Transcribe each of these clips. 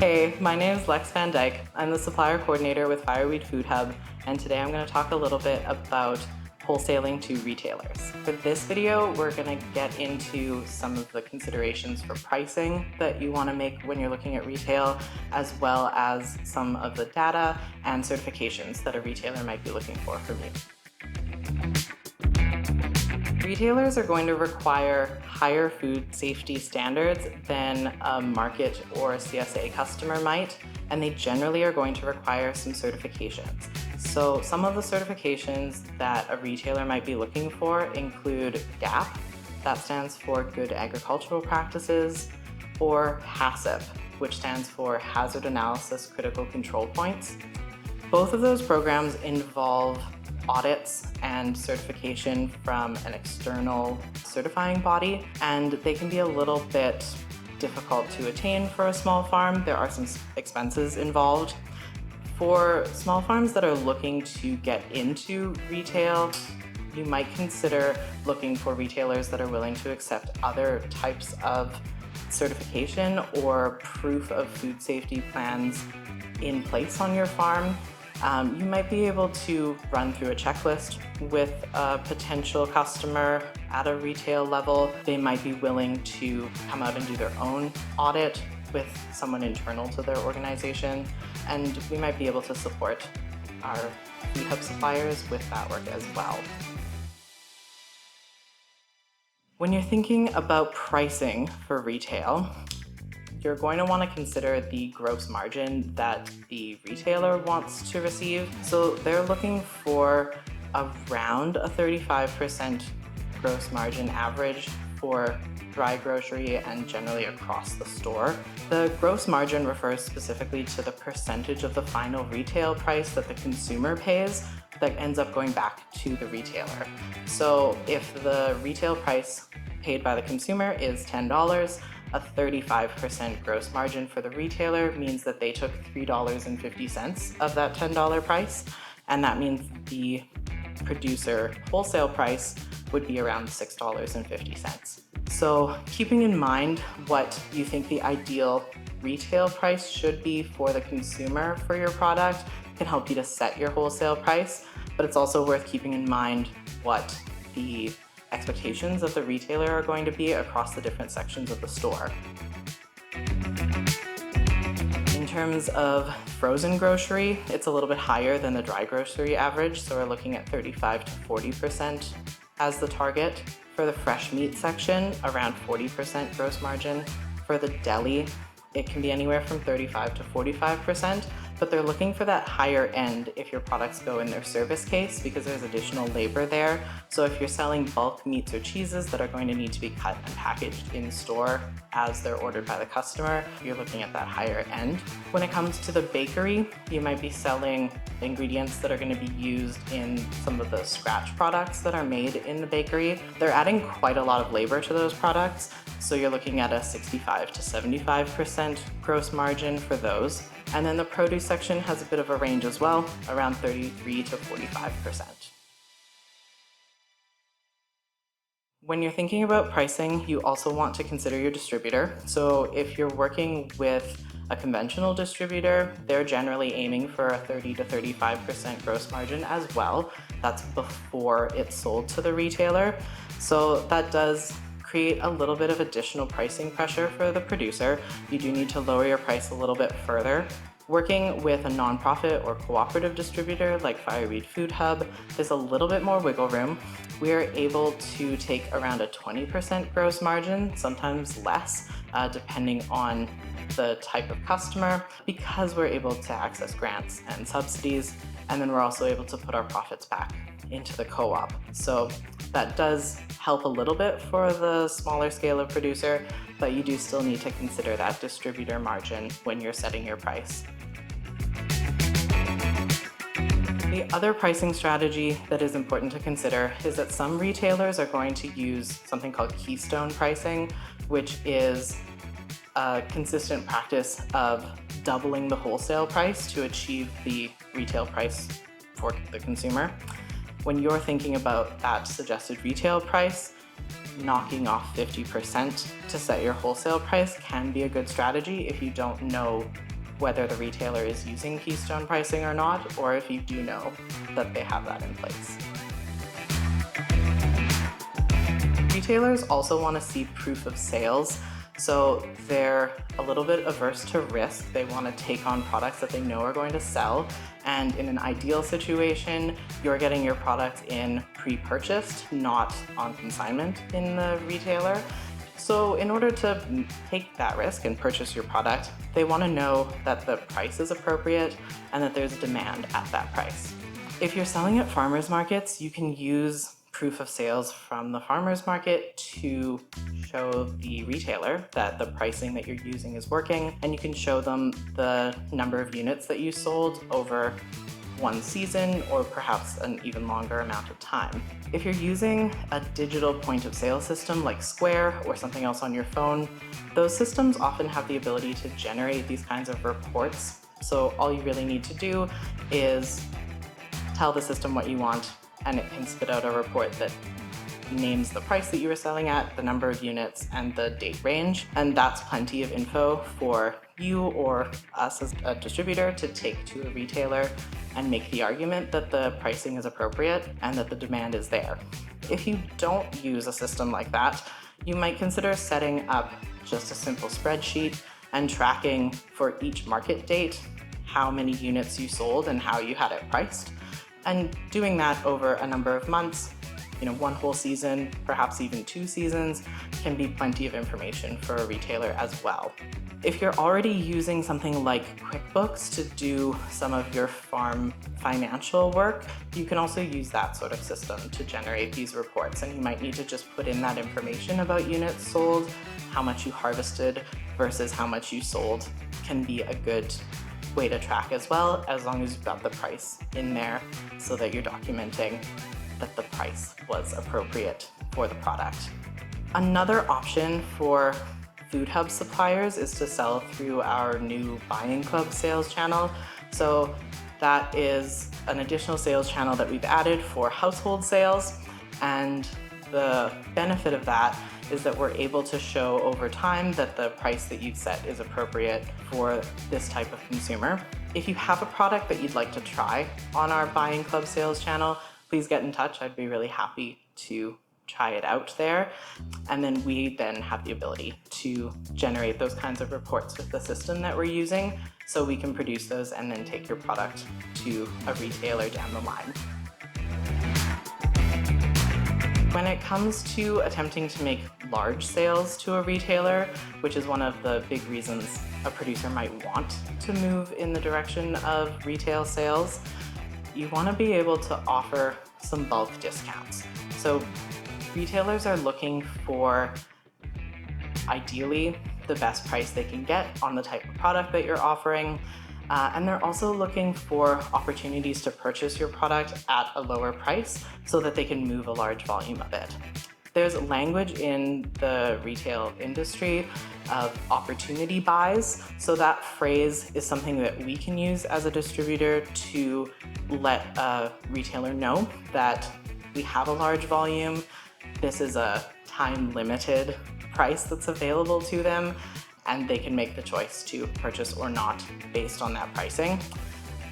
Hey, my name is Lex Van Dyck. I'm the supplier coordinator with Fireweed Food Hub, and today I'm going to talk a little bit about wholesaling to retailers. For this video, we're going to get into some of the considerations for pricing that you want to make when you're looking at retail, as well as some of the data and certifications that a retailer might be looking for from you. Retailers are going to require higher food safety standards than a market or a CSA customer might, and they generally are going to require some certifications. So some of the certifications that a retailer might be looking for include GAP, that stands for Good Agricultural Practices, or HACCP, which stands for Hazard Analysis Critical Control Points. Both of those programs involve audits and certification from an external certifying body, and they can be a little bit difficult to attain for a small farm. There are some expenses involved. For small farms that are looking to get into retail, you might consider looking for retailers that are willing to accept other types of certification or proof of food safety plans in place on your farm. You might be able to run through a checklist with a potential customer at a retail level. They might be willing to come out and do their own audit with someone internal to their organization, and we might be able to support our Food Hub suppliers with that work as well. When you're thinking about pricing for retail, you're going to want to consider the gross margin that the retailer wants to receive. So they're looking for around a 35% gross margin average for dry grocery and generally across the store. The gross margin refers specifically to the percentage of the final retail price that the consumer pays that ends up going back to the retailer. So if the retail price paid by the consumer is $10, a 35% gross margin for the retailer means that they took $3.50 of that $10 price, and that means the producer wholesale price would be around $6.50. So keeping in mind what you think the ideal retail price should be for the consumer for your product can help you to set your wholesale price, but it's also worth keeping in mind what the expectations of the retailer are going to be across the different sections of the store. In terms of frozen grocery, it's a little bit higher than the dry grocery average, so we're looking at 35 to 40% as the target. For the fresh meat section, around 40% gross margin. For the deli, it can be anywhere from 35 to 45%, but they're looking for that higher end if your products go in their service case because there's additional labor there. So if you're selling bulk meats or cheeses that are going to need to be cut and packaged in store as they're ordered by the customer, you're looking at that higher end. When it comes to the bakery, you might be selling ingredients that are going to be used in some of the scratch products that are made in the bakery. They're adding quite a lot of labor to those products, so you're looking at a 65 to 75% gross margin for those. And then the produce section has a bit of a range as well, around 33 to 45%. When you're thinking about pricing, you also want to consider your distributor. So if you're working with a conventional distributor, they're generally aiming for a 30 to 35% gross margin as well. That's before it's sold to the retailer. So that does create a little bit of additional pricing pressure for the producer. You do need to lower your price a little bit further. Working with a nonprofit or cooperative distributor like Fireweed Food Hub, there's a little bit more wiggle room. We are able to take around a 20% gross margin, sometimes less, depending on the type of customer, because we're able to access grants and subsidies, and then we're also able to put our profits back into the co-op. So that does help a little bit for the smaller scale of producer, but you do still need to consider that distributor margin when you're setting your price. The other pricing strategy that is important to consider is that some retailers are going to use something called keystone pricing, which is a consistent practice of doubling the wholesale price to achieve the retail price for the consumer. When you're thinking about that suggested retail price, knocking off 50% to set your wholesale price can be a good strategy if you don't know whether the retailer is using keystone pricing or not, or if you do know that they have that in place. Retailers also want to see proof of sales, so they're a little bit averse to risk. They want to take on products that they know are going to sell, and in an ideal situation, you're getting your product in pre-purchased, not on consignment in the retailer. So in order to take that risk and purchase your product, they want to know that the price is appropriate and that there's demand at that price. If you're selling at farmers markets, you can use proof of sales from the farmers market to show the retailer that the pricing that you're using is working, and you can show them the number of units that you sold over one season or perhaps an even longer amount of time. If you're using a digital point of sale system like Square or something else on your phone, those systems often have the ability to generate these kinds of reports. So all you really need to do is tell the system what you want, and it can spit out a report that names the price that you were selling at, the number of units, and the date range. And that's plenty of info for you or us as a distributor to take to a retailer and make the argument that the pricing is appropriate and that the demand is there. If you don't use a system like that, you might consider setting up just a simple spreadsheet and tracking for each market date how many units you sold and how you had it priced. And doing that over a number of months, one whole season, perhaps even 2 seasons, can be plenty of information for a retailer as well. If you're already using something like QuickBooks to do some of your farm financial work, you can also use that sort of system to generate these reports. And you might need to just put in that information about units sold, how much you harvested versus how much you sold can be a good way to track as well, as long as you've got the price in there so that you're documenting that the price was appropriate for the product. Another option for Food Hub suppliers is to sell through our new Buying Club sales channel. So that is an additional sales channel that we've added for household sales, and the benefit of that is that we're able to show over time that the price that you've set is appropriate for this type of consumer. If you have a product that you'd like to try on our Buying Club sales channel, please get in touch. I'd be really happy to try it out there. And then we have the ability to generate those kinds of reports with the system that we're using, so we can produce those and then take your product to a retailer down the line. When it comes to attempting to make large sales to a retailer, which is one of the big reasons a producer might want to move in the direction of retail sales, you want to be able to offer some bulk discounts. So retailers are looking for, ideally, the best price they can get on the type of product that you're offering. And they're also looking for opportunities to purchase your product at a lower price so that they can move a large volume of it. There's language in the retail industry of opportunity buys. So that phrase is something that we can use as a distributor to let a retailer know that we have a large volume. This is a time-limited price that's available to them, and they can make the choice to purchase or not based on that pricing.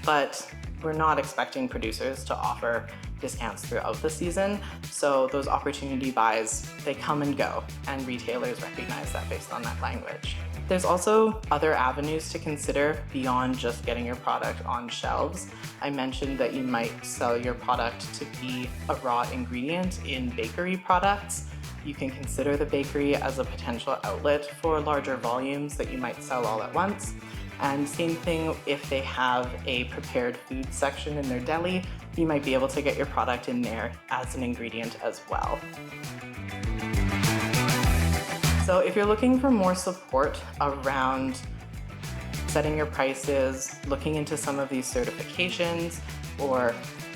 But we're not expecting producers to offer discounts throughout the season, so those opportunity buys, they come and go, and retailers recognize that based on that language. There's also other avenues to consider beyond just getting your product on shelves. I mentioned that you might sell your product to be a raw ingredient in bakery products. You can consider the bakery as a potential outlet for larger volumes that you might sell all at once. And same thing if they have a prepared food section in their deli, you might be able to get your product in there as an ingredient as well. So if you're looking for more support around setting your prices, looking into some of these certifications or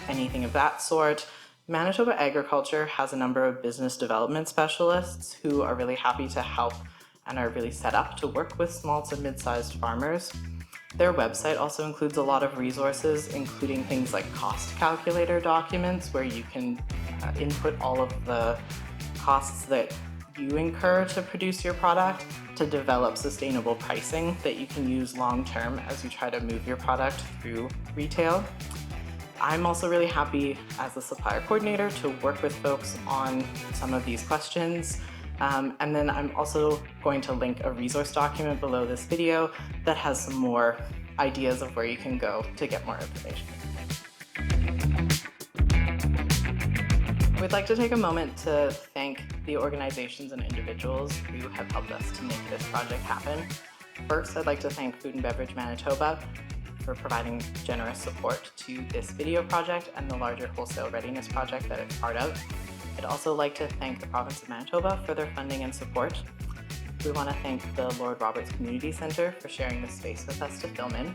anything of that sort, Manitoba Agriculture has a number of business development specialists who are really happy to help and are really set up to work with small to mid-sized farmers. Their website also includes a lot of resources, including things like cost calculator documents where you can input all of the costs that you incur to produce your product to develop sustainable pricing that you can use long-term as you try to move your product through retail. I'm also really happy as the supplier coordinator to work with folks on some of these questions. And then I'm also going to link a resource document below this video that has some more ideas of where you can go to get more information. We'd like to take a moment to thank the organizations and individuals who have helped us to make this project happen. First, I'd like to thank Food and Beverage Manitoba for providing generous support to this video project and the larger wholesale readiness project that it's part of. I'd also like to thank the province of Manitoba for their funding and support. We want to thank the Lord Roberts Community Centre for sharing this space with us to film in.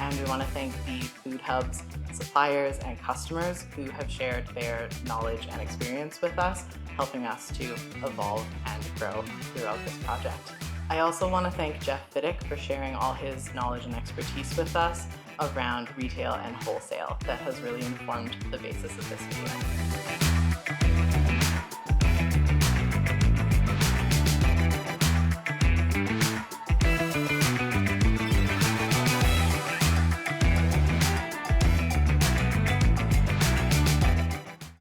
And we want to thank the food hubs, suppliers, and customers who have shared their knowledge and experience with us, helping us to evolve and grow throughout this project. I also want to thank Jeff Van Dyck for sharing all his knowledge and expertise with us around retail and wholesale that has really informed the basis of this video.